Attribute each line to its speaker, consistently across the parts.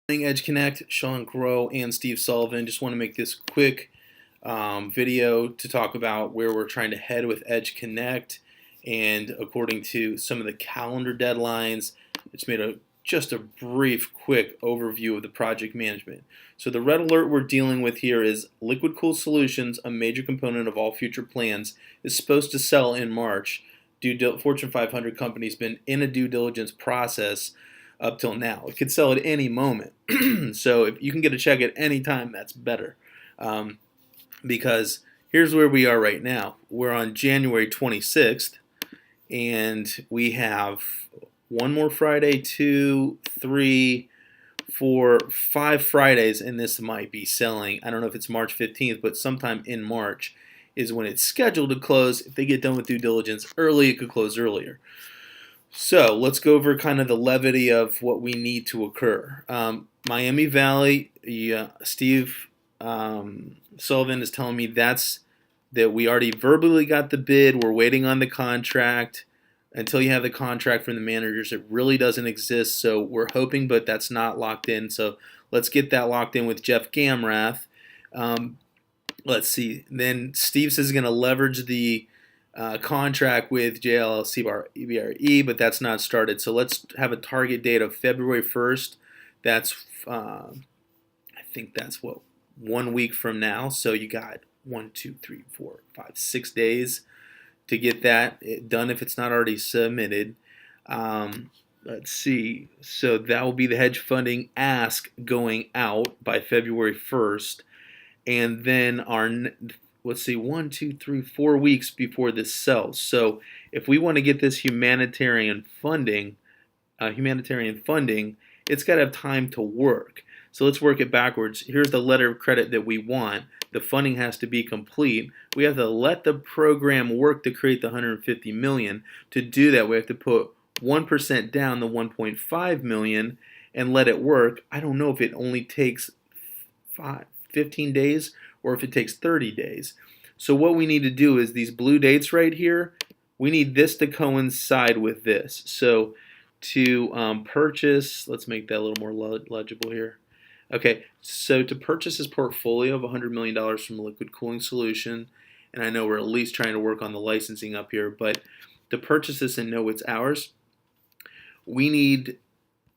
Speaker 1: Edge Connect, Sean Grow, and Steve Sullivan. Just want to make this quick video to talk about where we're trying to head with Edge Connect. And according to some of the calendar deadlines, it's made just a brief, quick overview of the project management. So the red alert we're dealing with here is Liquid Cooled Solutions, a major component of all future plans, is supposed to sell in March. Fortune 500 company's been in a due diligence process up till now. It could sell at any moment. So if you can get a check at any time, that's better. Because here's where we are right now. We're on January 26th, and we have one more Friday, 2, 3, 4, 5 Fridays, and this might be selling. I don't know if it's March 15th, but sometime in March is when it's scheduled to close. If they get done with due diligence early, it could close earlier. So let's go over kind of the levity of what we need to occur. Miami Valley, Steve Sullivan is telling me that we already verbally got the bid. We're waiting on the contract. Until you have the contract from the managers, it really doesn't exist. So we're hoping, but that's not locked in. So let's get that locked in with Jeff Gamrath. Let's see. Then Steve says he's going to leverage the contract with JLLC BRE, but that's not started. So let's have a target date of February 1st. That's, I think that's 1 week from now. So you got 1, 2, 3, 4, 5, 6 days to get that done if it's not already submitted. Let's see. So that will be the hedge funding ask going out by February 1st. And then let's see, 1, 2, 3, 4 weeks before this sells. So if we want to get this humanitarian funding, it's got to have time to work. So let's work it backwards. Here's the letter of credit that we want. The funding has to be complete. We have to let the program work to create the $150 million. To do that, we have to put 1% down, the $1.5 million, and let it work. I don't know if it only takes 15 days or if it takes 30 days. So what we need to do is these blue dates right here, we need this to coincide with this. So to purchase, let's make that a little more legible here. Okay, so to purchase this portfolio of $100 million from Liquid Cooling Solution, and I know we're at least trying to work on the licensing up here, but to purchase this and know it's ours, we need,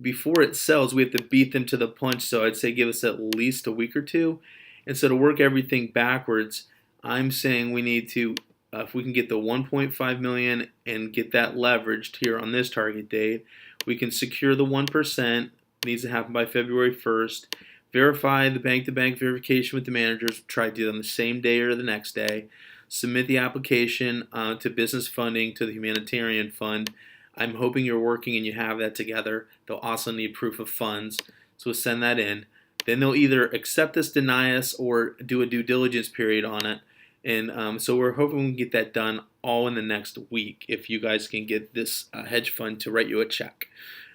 Speaker 1: before it sells, we have to beat them to the punch. So I'd say give us at least a week or two. And so to work everything backwards, I'm saying we need to, if we can get the $1.5 million and get that leveraged here on this target date, we can secure the 1%. Needs to happen by February 1st. Verify the bank-to-bank verification with the managers. Try to do it on the same day or the next day. Submit the application to business funding, to the humanitarian fund. I'm hoping you're working and you have that together. They'll also need proof of funds, so we'll send that in. Then they'll either accept us, deny us, or do a due diligence period on it. And so we're hoping we can get that done all in the next week if you guys can get this hedge fund to write you a check.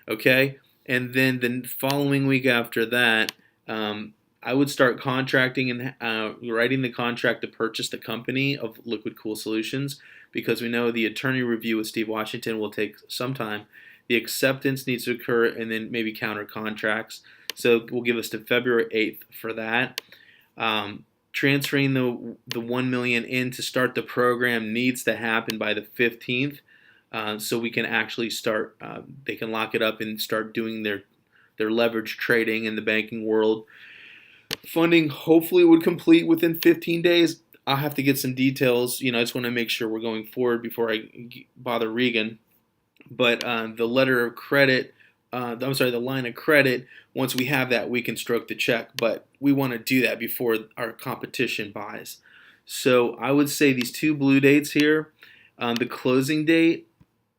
Speaker 1: Okay? And then the following week after that, I would start contracting and writing the contract to purchase the company of Liquid Cool Solutions, because we know the attorney review with Steve Washington will take some time. The acceptance needs to occur, and then maybe counter contracts. So we'll give us to February 8th for that. Transferring the $1 million in to start the program needs to happen by the 15th. So we can actually start, they can lock it up and start doing their leverage trading in the banking world. Funding hopefully would complete within 15 days. I'll have to get some details. I just want to make sure we're going forward before I bother Regan. But the letter of credit, the line of credit, once we have that, we can stroke the check. But we want to do that before our competition buys. So I would say these two blue dates here, the closing date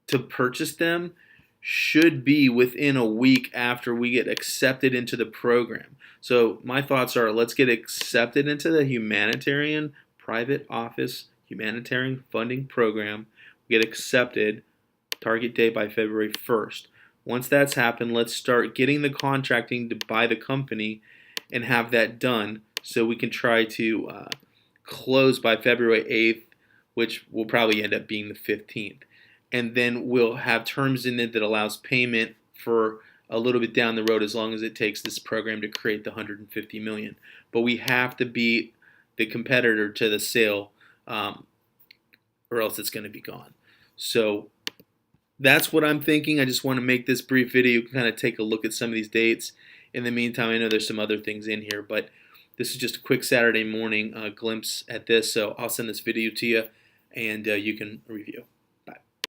Speaker 1: to purchase them should be within a week after we get accepted into the program. So my thoughts are, let's get accepted into the humanitarian private office humanitarian funding program. We get accepted, target date by February 1st. Once that's happened, let's start getting the contracting to buy the company and have that done so we can try to close by February 8th, which will probably end up being the 15th. And then we'll have terms in it that allows payment for a little bit down the road as long as it takes this program to create the 150 million. But we have to beat the competitor to the sale, or else it's going to be gone. So that's what I'm thinking. I just want to make this brief video, kind of take a look at some of these dates. In the meantime, I know there's some other things in here, but this is just a quick Saturday morning glimpse at this. So I'll send this video to you, and you can review.